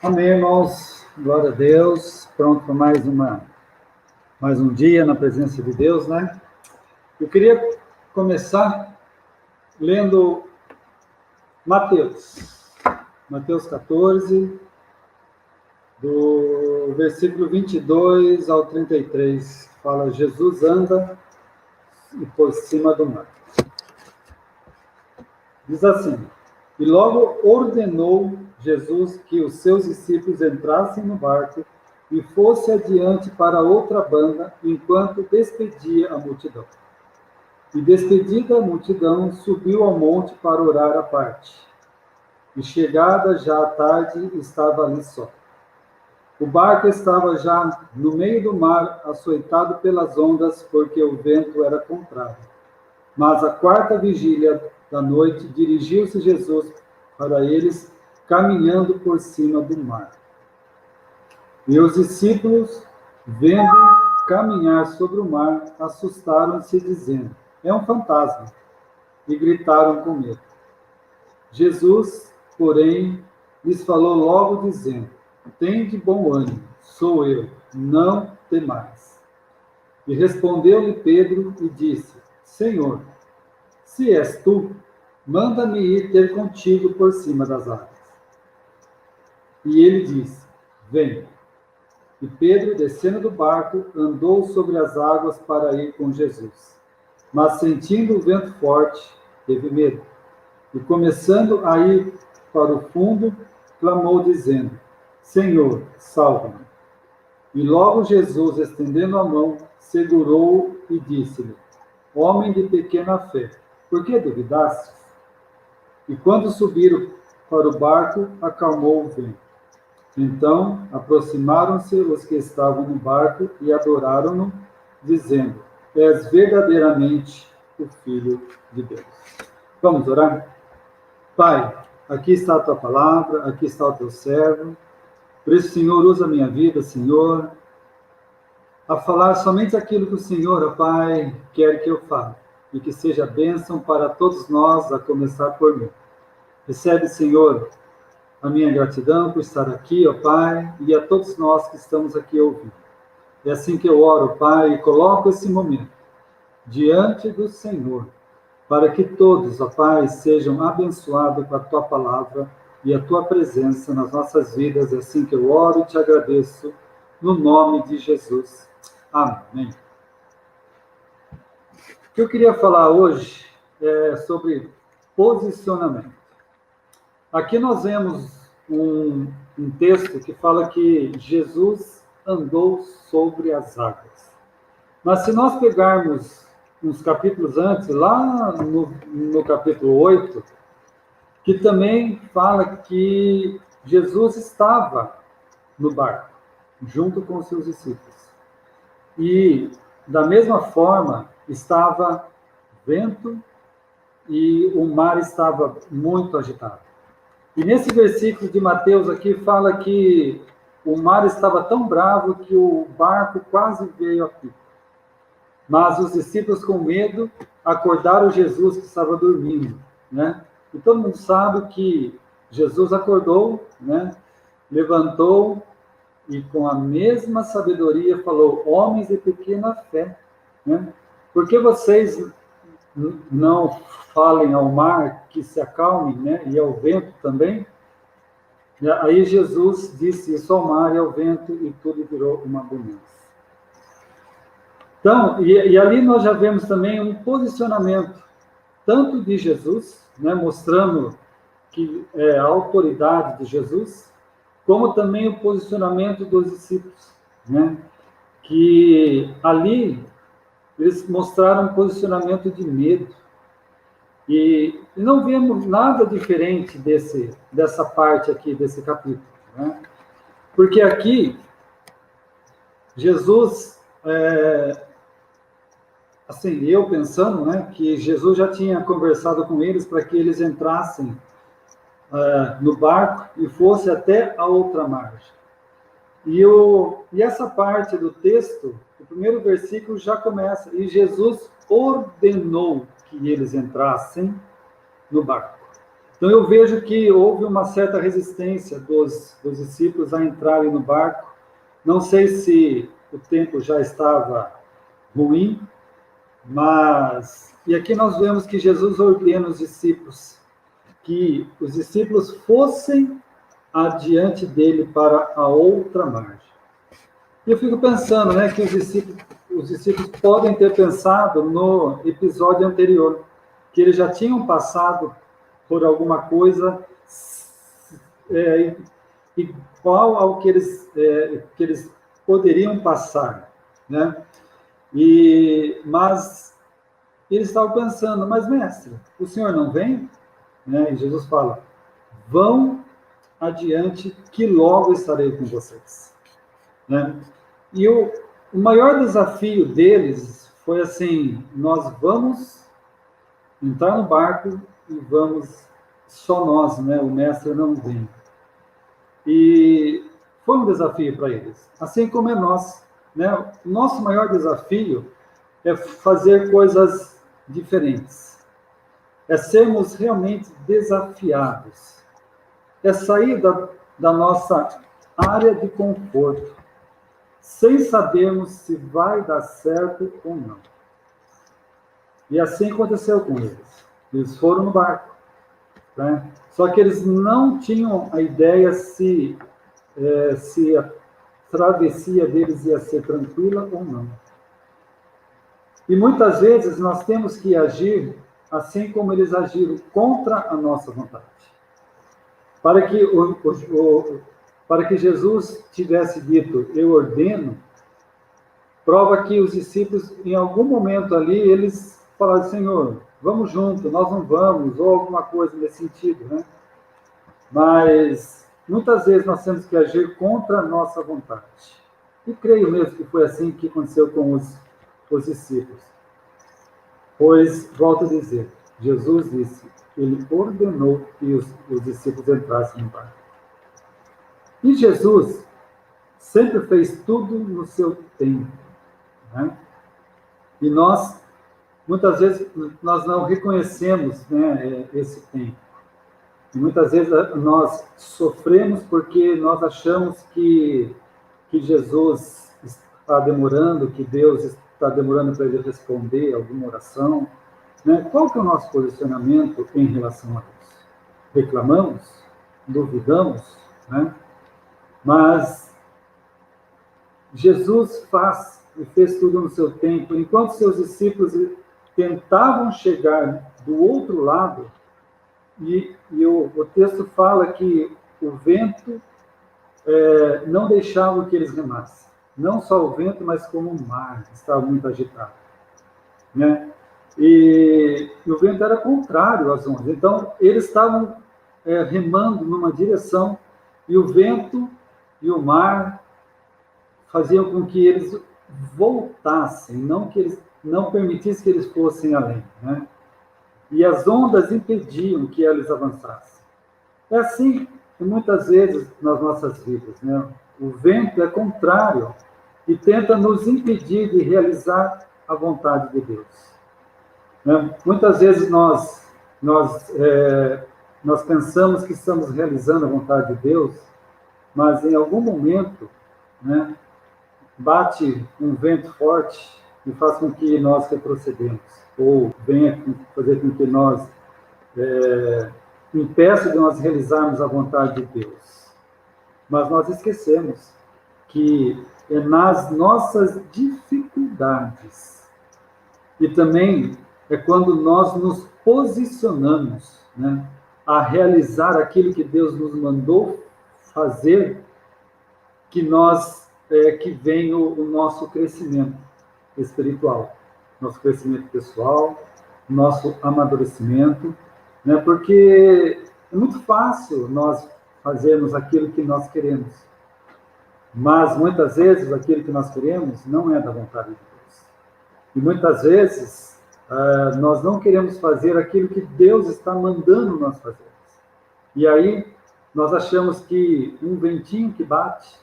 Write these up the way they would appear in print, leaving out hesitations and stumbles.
Amém, irmãos. Glória a Deus. Pronto para mais um dia na presença de Deus, né? Eu queria começar lendo Mateus 14, do versículo 22 ao 33. Fala, Jesus anda por cima do mar. Diz assim: e logo ordenou Jesus que os seus discípulos entrassem no barco e fosse adiante para outra banda, enquanto despedia a multidão. E despedida a multidão, subiu ao monte para orar à parte. E chegada já à tarde, estava ali só. O barco estava já no meio do mar, açoitado pelas ondas, porque o vento era contrário. Mas à quarta vigília da noite, dirigiu-se Jesus para eles, caminhando por cima do mar. E os discípulos, vendo caminhar sobre o mar, assustaram-se, dizendo: é um fantasma, e gritaram com medo. Jesus, porém, lhes falou logo, dizendo: tende bom ânimo, sou eu, não temais. E respondeu-lhe Pedro e disse: Senhor, se és tu, manda-me ir ter contigo por cima das águas. E ele disse: vem. E Pedro, descendo do barco, andou sobre as águas para ir com Jesus. Mas, sentindo o vento forte, teve medo. E, começando a ir para o fundo, clamou, dizendo: Senhor, salva-me. E logo Jesus, estendendo a mão, segurou-o e disse-lhe: homem de pequena fé, por que duvidastes? E quando subiram para o barco, acalmou o vento. Então aproximaram-se os que estavam no barco e adoraram-no, dizendo: és verdadeiramente o Filho de Deus. Vamos orar? Pai, aqui está a tua palavra, aqui está o teu servo. Por isso, Senhor, usa a minha vida, Senhor, a falar somente aquilo que o Senhor, ó Pai, quer que eu fale, e que seja bênção para todos nós, a começar por mim. Recebe, Senhor, a minha gratidão por estar aqui, ó Pai, e a todos nós que estamos aqui ouvindo. É assim que eu oro, Pai, e coloco esse momento diante do Senhor, para que todos, ó Pai, sejam abençoados com a Tua palavra e a Tua presença nas nossas vidas. É assim que eu oro e te agradeço, no nome de Jesus. Amém. O que eu queria falar hoje é sobre posicionamento. Aqui nós vemos um texto que fala que Jesus andou sobre as águas. Mas se nós pegarmos uns capítulos antes, lá no capítulo 8, que também fala que Jesus estava no barco, junto com os seus discípulos. E, da mesma forma, estava vento e o mar estava muito agitado. E nesse versículo de Mateus aqui fala que o mar estava tão bravo que o barco quase veio a pique. Mas os discípulos, com medo, acordaram Jesus que estava dormindo, né? E todo mundo sabe que Jesus acordou, né? Levantou e com a mesma sabedoria falou: homens de pequena fé, né? Por que vocês não falem ao mar que se acalme, né? E ao vento também? Aí Jesus disse isso ao mar e ao vento, e tudo virou uma bonança. Então, e ali nós já vemos também um posicionamento, tanto de Jesus, né, mostrando que é a autoridade de Jesus, como também o posicionamento dos discípulos, né, que ali eles mostraram um posicionamento de medo. E não vemos nada diferente dessa parte aqui, desse capítulo, né? Porque aqui, Jesus, assim, eu pensando, né, que Jesus já tinha conversado com eles para que eles entrassem no barco e fosse até a outra margem. E essa parte do texto, o primeiro versículo já começa: e Jesus ordenou que eles entrassem no barco. Então eu vejo que houve uma certa resistência dos discípulos a entrarem no barco. Não sei se o tempo já estava ruim, mas... E aqui nós vemos que Jesus ordena os discípulos que os discípulos fossem adiante dele para a outra margem. E eu fico pensando, né, que os discípulos podem ter pensado no episódio anterior, que eles já tinham passado por alguma coisa igual ao que eles poderiam passar, né? Mas eles estavam pensando, mas mestre, o senhor não vem? Né? E Jesus fala, vão adiante que logo estarei com vocês. Né? E o maior desafio deles foi assim, nós vamos entrar no barco e vamos só nós, né? O mestre não vem. E foi um desafio para eles, assim como é nós, né? O nosso maior desafio é fazer coisas diferentes, é sermos realmente desafiados, é sair da nossa área de conforto, sem sabermos se vai dar certo ou não. E assim aconteceu com eles. Eles foram no barco, né? Só que eles não tinham a ideia se a travessia deles ia ser tranquila ou não. E muitas vezes nós temos que agir assim como eles agiram, contra a nossa vontade. Para que Jesus tivesse dito, eu ordeno, prova que os discípulos, em algum momento ali, eles falaram, Senhor, vamos junto, nós não vamos, ou alguma coisa nesse sentido, né? Mas muitas vezes nós temos que agir contra a nossa vontade. E creio mesmo que foi assim que aconteceu com os discípulos. Pois, volto a dizer, Jesus disse, ele ordenou que os discípulos entrassem no barco. E Jesus sempre fez tudo no seu tempo, né? E nós, muitas vezes, nós não reconhecemos, né, esse tempo. E muitas vezes nós sofremos porque nós achamos que Jesus está demorando, que Deus está demorando para ele responder alguma oração, né? Qual que é o nosso posicionamento em relação a isso? Reclamamos? Duvidamos? Né? Mas Jesus fez tudo no seu tempo. Enquanto seus discípulos tentavam chegar do outro lado, e o texto fala que o vento não deixava que eles remassem. Não só o vento, mas como o mar estava muito agitado. Né? E o vento era contrário às ondas. Então, eles estavam remando numa direção, e o vento e o mar faziam com que eles voltassem, não permitissem que eles fossem além, né? E as ondas impediam que eles avançassem. É assim que muitas vezes nas nossas vidas, né? O vento é contrário e tenta nos impedir de realizar a vontade de Deus. Né? Muitas vezes nós pensamos que estamos realizando a vontade de Deus, mas em algum momento, né, bate um vento forte e faz com que nós retrocedemos, ou venha fazer com que nós impeça de nós realizarmos a vontade de Deus. Mas nós esquecemos que é nas nossas dificuldades e também é quando nós nos posicionamos, né, a realizar aquilo que Deus nos mandou fazer, que vem o nosso crescimento espiritual, nosso crescimento pessoal, nosso amadurecimento, né? Porque é muito fácil nós fazermos aquilo que nós queremos, mas muitas vezes aquilo que nós queremos não é da vontade de Deus. E muitas vezes nós não queremos fazer aquilo que Deus está mandando nós fazermos. E aí nós achamos que um ventinho que bate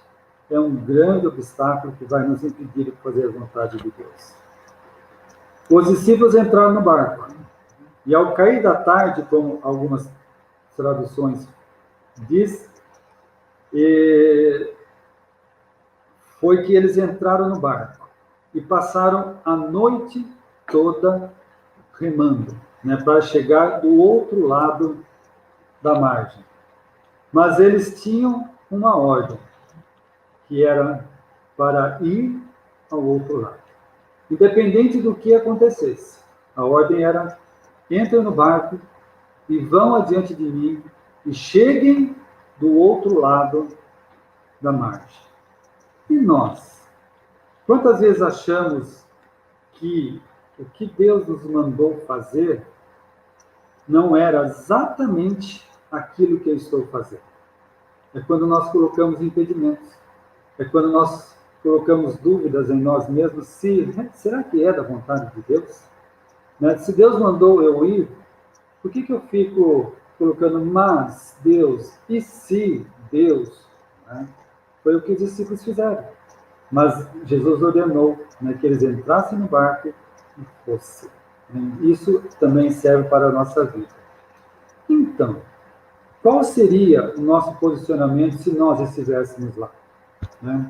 é um grande obstáculo que vai nos impedir de fazer a vontade de Deus. Os discípulos entraram no barco, e ao cair da tarde, como algumas traduções diz, foi que eles entraram no barco e passaram a noite toda remando, né, para chegar do outro lado da margem. Mas eles tinham uma ordem, que era para ir ao outro lado. Independente do que acontecesse, a ordem era: entrem no barco e vão adiante de mim e cheguem do outro lado da margem. E nós? Quantas vezes achamos que o que Deus nos mandou fazer não era exatamente aquilo que eu estou fazendo? É quando nós colocamos impedimentos. É quando nós colocamos dúvidas em nós mesmos, será que é da vontade de Deus? Né? Se Deus mandou eu ir, por que eu fico colocando mas Deus, e se Deus? Né? Foi o que os discípulos fizeram. Mas Jesus ordenou, né, que eles entrassem no barco e fossem. Isso também serve para a nossa vida. Então, qual seria o nosso posicionamento se nós estivéssemos lá? Né?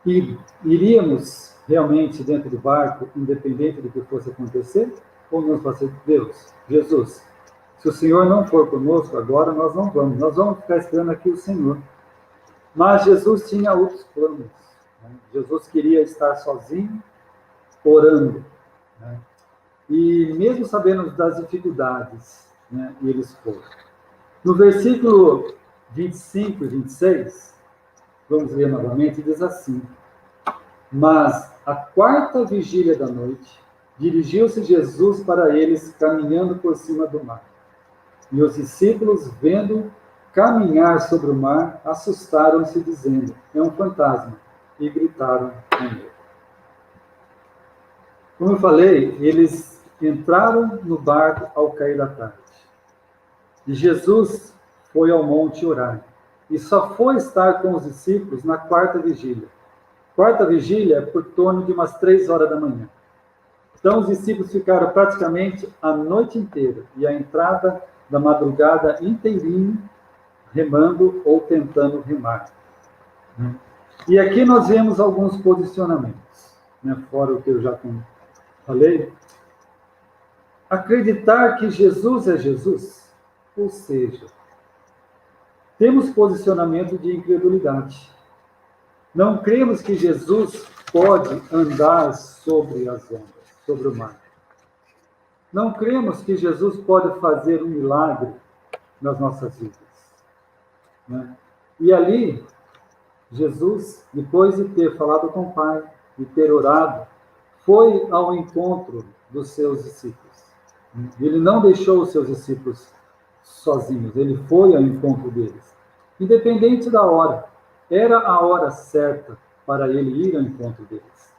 E iríamos realmente dentro do barco, independente do que fosse acontecer? Ou nós vamos dizer: Deus, Jesus, se o Senhor não for conosco agora, nós não vamos. Nós vamos ficar esperando aqui o Senhor. Mas Jesus tinha outros planos. Né? Jesus queria estar sozinho, orando. Né? E mesmo sabendo das dificuldades, né, eles foram. No versículo 25 e 26, vamos ler novamente, diz assim: mas, à quarta vigília da noite, dirigiu-se Jesus para eles, caminhando por cima do mar. E os discípulos, vendo caminhar sobre o mar, assustaram-se, dizendo: é um fantasma, e gritaram com medo. Como eu falei, eles entraram no barco ao cair da tarde. E Jesus foi ao monte orar. E só foi estar com os discípulos na quarta vigília. Quarta vigília é por torno de umas 3 horas da manhã. Então, os discípulos ficaram praticamente a noite inteira e a entrada da madrugada inteirinho remando ou tentando remar. E aqui nós vemos alguns posicionamentos, né, fora o que eu já falei. Acreditar que Jesus é Jesus, ou seja, temos posicionamento de incredulidade. Não cremos que Jesus pode andar sobre as ondas, sobre o mar. Não cremos que Jesus pode fazer um milagre nas nossas vidas. Né? E ali, Jesus, depois de ter falado com o Pai, de ter orado, foi ao encontro dos seus discípulos. Ele não deixou os seus discípulos sozinhos, ele foi ao encontro deles. Independente da hora, era a hora certa para ele ir ao encontro deles.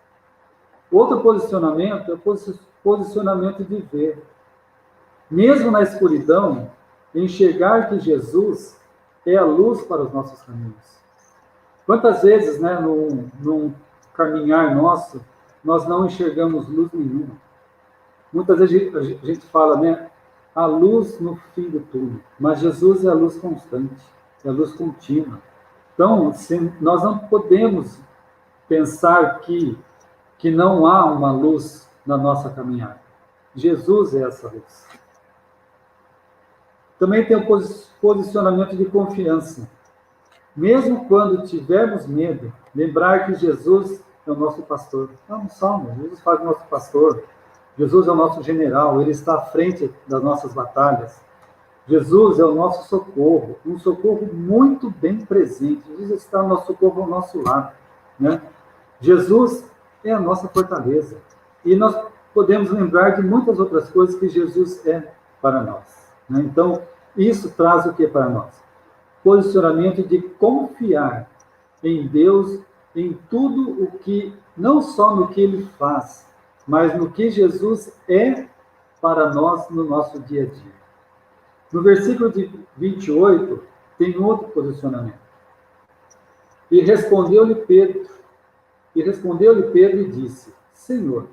Outro posicionamento é o posicionamento de ver. Mesmo na escuridão, enxergar que Jesus é a luz para os nossos caminhos. Quantas vezes, né, num caminhar nosso, nós não enxergamos luz nenhuma? Muitas vezes a gente fala, né, a luz no fim do túnel, mas Jesus é a luz constante, é a luz contínua. Então, nós não podemos pensar que não há uma luz na nossa caminhada. Jesus é essa luz. Também tem o posicionamento de confiança. Mesmo quando tivermos medo, lembrar que Jesus é o nosso pastor. É um salmo, Jesus fala do nosso pastor. Jesus é o nosso general, ele está à frente das nossas batalhas. Jesus é o nosso socorro, um socorro muito bem presente. Jesus está no nosso socorro ao nosso lado. Né? Jesus é a nossa fortaleza. E nós podemos lembrar de muitas outras coisas que Jesus é para nós. Né? Então, isso traz o que para nós? Posicionamento de confiar em Deus, em tudo o que, não só no que Ele faz, mas no que Jesus é para nós no nosso dia a dia. No versículo de 28, tem outro posicionamento. E respondeu-lhe Pedro e disse: Senhor,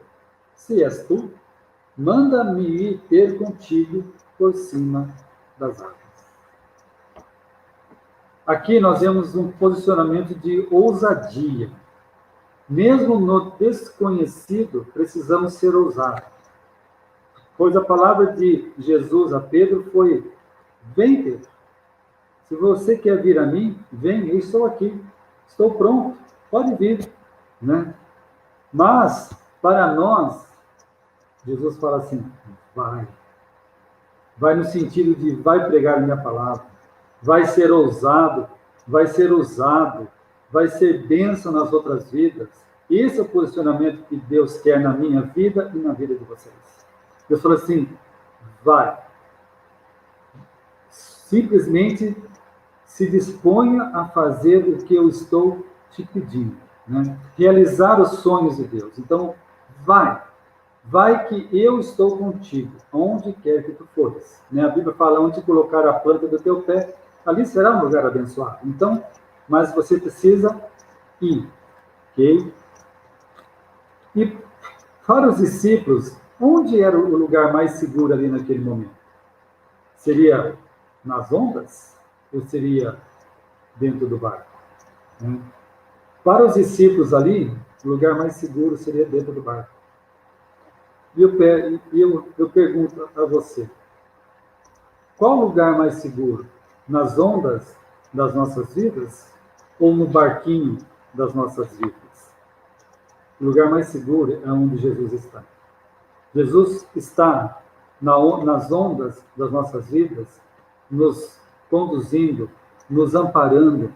se és tu, manda-me ir ter contigo por cima das águas. Aqui nós vemos um posicionamento de ousadia. Mesmo no desconhecido, precisamos ser ousados. Pois a palavra de Jesus a Pedro foi: vem, Pedro. Se você quer vir a mim, vem, eu estou aqui. Estou pronto, pode vir. Né? Mas, para nós, Jesus fala assim: vai. Vai no sentido de vai pregar a minha palavra, vai ser ousado, vai ser usado, vai ser bênção nas outras vidas. Esse é o posicionamento que Deus quer na minha vida e na vida de vocês. Deus falou assim: vai. Simplesmente se disponha a fazer o que eu estou te pedindo. Né? Realizar os sonhos de Deus. Então, vai. Vai que eu estou contigo, onde quer que tu fores. Né? A Bíblia fala: onde colocar a planta do teu pé, ali será um lugar abençoado. Então, mas você precisa ir. Ok? E para os discípulos, onde era o lugar mais seguro ali naquele momento? Seria nas ondas? Ou seria dentro do barco? Né? Para os discípulos ali, o lugar mais seguro seria dentro do barco. E eu pergunto a você: qual o lugar mais seguro? Nas ondas das nossas vidas ou no barquinho das nossas vidas? O lugar mais seguro é onde Jesus está. Jesus está nas ondas das nossas vidas, nos conduzindo, nos amparando,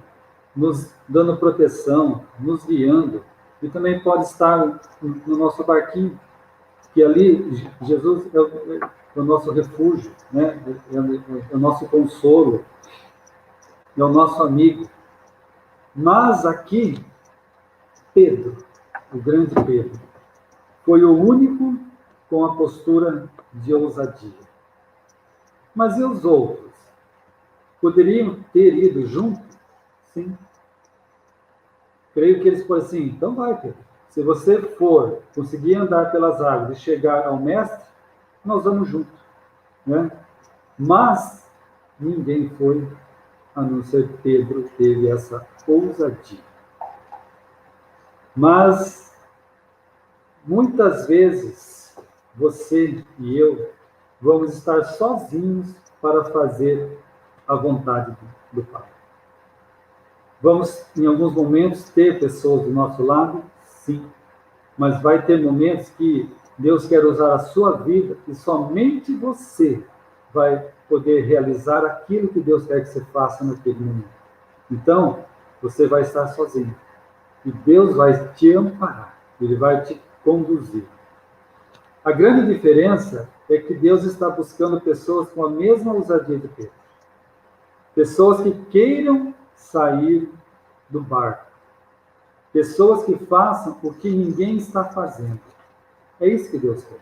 nos dando proteção, nos guiando. E também pode estar no nosso barquinho, que ali Jesus é o nosso refúgio, né? É o nosso consolo, é o nosso amigo. Mas aqui, Pedro, o grande Pedro, foi o único com a postura de ousadia. Mas e os outros? Poderiam ter ido junto? Sim. Creio que eles foram assim: então vai, Pedro. Se você for conseguir andar pelas águas e chegar ao mestre, nós vamos juntos. Né? Mas ninguém foi, a não ser Pedro, teve essa ousadia. Mas muitas vezes você e eu vamos estar sozinhos para fazer a vontade do Pai. Vamos, em alguns momentos, ter pessoas do nosso lado, sim, mas vai ter momentos que Deus quer usar a sua vida e somente você vai poder realizar aquilo que Deus quer que você faça naquele momento. Então, você vai estar sozinho. E Deus vai te amparar. Ele vai te conduzir. A grande diferença é que Deus está buscando pessoas com a mesma ousadia de Pedro. Pessoas que queiram sair do barco. Pessoas que façam o que ninguém está fazendo. É isso que Deus quer.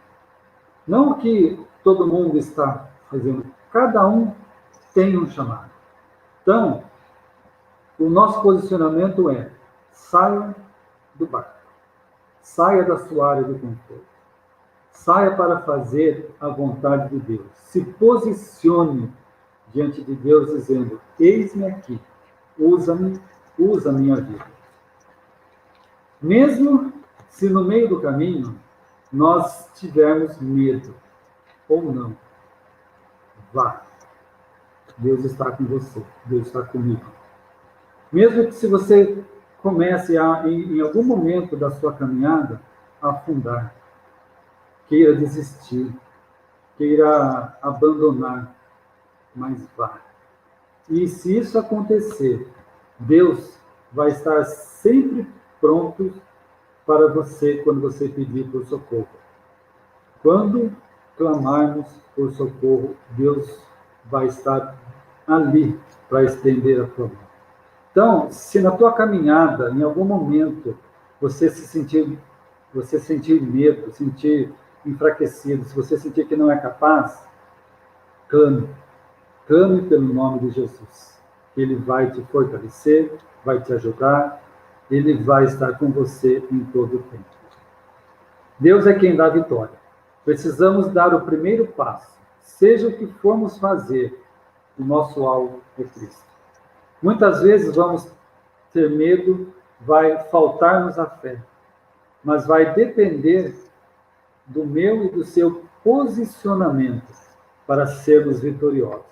Não o que todo mundo está fazendo. Cada um tem um chamado. Então, o nosso posicionamento é: saia do barco. Saia da sua área de conforto. Saia para fazer a vontade de Deus. Se posicione diante de Deus dizendo: eis-me aqui, usa-me, usa a minha vida. Mesmo se no meio do caminho nós tivermos medo ou não, vá. Deus está com você, Deus está comigo. Mesmo que se você comece em algum momento da sua caminhada, a afundar, queira desistir, queira abandonar, mas vá. E se isso acontecer, Deus vai estar sempre pronto para você quando você pedir por socorro. Quando clamarmos por socorro, Deus vai estar ali para estender a tua mão. Então, se na tua caminhada, em algum momento, você sentir medo, sentir enfraquecido, se você sentir que não é capaz, clame. Clame pelo nome de Jesus. Ele vai te fortalecer, vai te ajudar, ele vai estar com você em todo o tempo. Deus é quem dá a vitória. Precisamos dar o primeiro passo. Seja o que formos fazer, o nosso alvo é Cristo. Muitas vezes vamos ter medo, vai faltar-nos a fé, mas vai depender do meu e do seu posicionamento para sermos vitoriosos.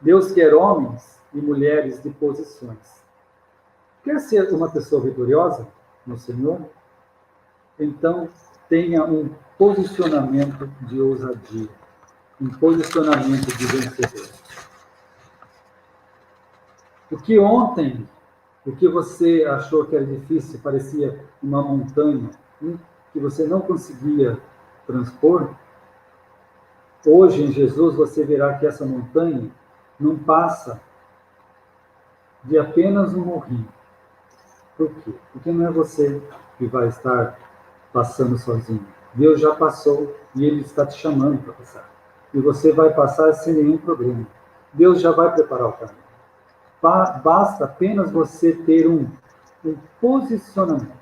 Deus quer homens e mulheres de posições. Quer ser uma pessoa vitoriosa no Senhor? Então, tenha um posicionamento de ousadia, um posicionamento de vencedor. O que você achou que era difícil, parecia uma montanha, que você não conseguia transpor, hoje em Jesus você verá que essa montanha não passa de apenas um morrinho. Por quê? Porque não é você que vai estar passando sozinho. Deus já passou e Ele está te chamando para passar. E você vai passar sem nenhum problema. Deus já vai preparar o caminho. Basta apenas você ter um posicionamento.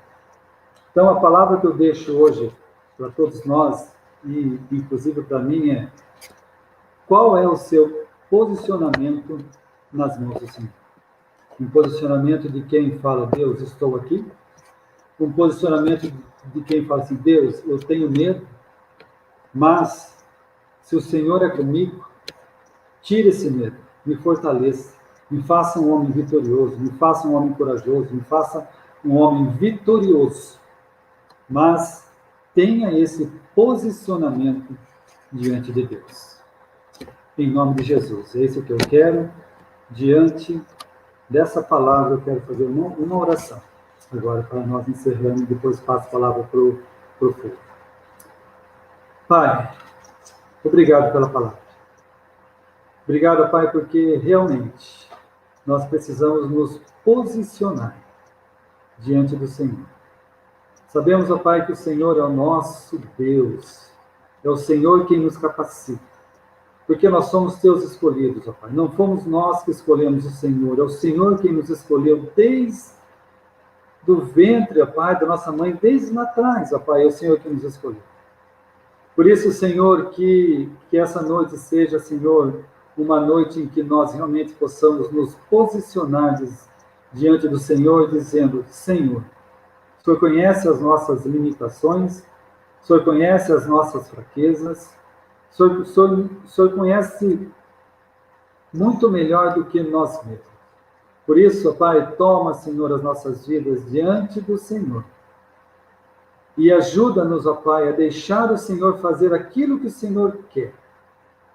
Então, a palavra que eu deixo hoje para todos nós, e inclusive para mim, é: qual é o seu posicionamento nas mãos do Senhor? Um posicionamento de quem fala: Deus, estou aqui. Um posicionamento de quem fala assim: Deus, eu tenho medo, mas se o Senhor é comigo, tire esse medo, me fortaleça, me faça um homem vitorioso, me faça um homem corajoso, me faça um homem vitorioso. Mas tenha esse posicionamento diante de Deus. Em nome de Jesus. É isso que eu quero. Diante dessa palavra, eu quero fazer uma oração. Agora, para nós encerrarmos, depois passo a palavra para o Fulvio. Pai, obrigado pela palavra. Obrigado, Pai, porque realmente nós precisamos nos posicionar diante do Senhor. Sabemos, ó Pai, que o Senhor é o nosso Deus. É o Senhor quem nos capacita. Porque nós somos teus escolhidos, ó Pai. Não fomos nós que escolhemos o Senhor. É o Senhor quem nos escolheu desde do ventre, ó Pai, da nossa mãe, desde lá atrás, ó Pai. É o Senhor que nos escolheu. Por isso, Senhor, que essa noite seja, Senhor, uma noite em que nós realmente possamos nos posicionar diante do Senhor, dizendo: Senhor, o Senhor conhece as nossas limitações, o Senhor conhece as nossas fraquezas, o Senhor conhece muito melhor do que nós mesmos. Por isso, Pai, toma, Senhor, as nossas vidas diante do Senhor. E ajuda-nos, ó Pai, a deixar o Senhor fazer aquilo que o Senhor quer.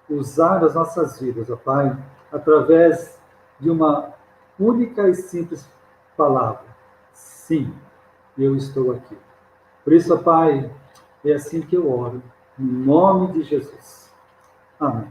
Usar as nossas vidas, ó Pai, através de uma única e simples palavra: sim, eu estou aqui. Por isso, ó Pai, é assim que eu oro, em nome de Jesus. Amém.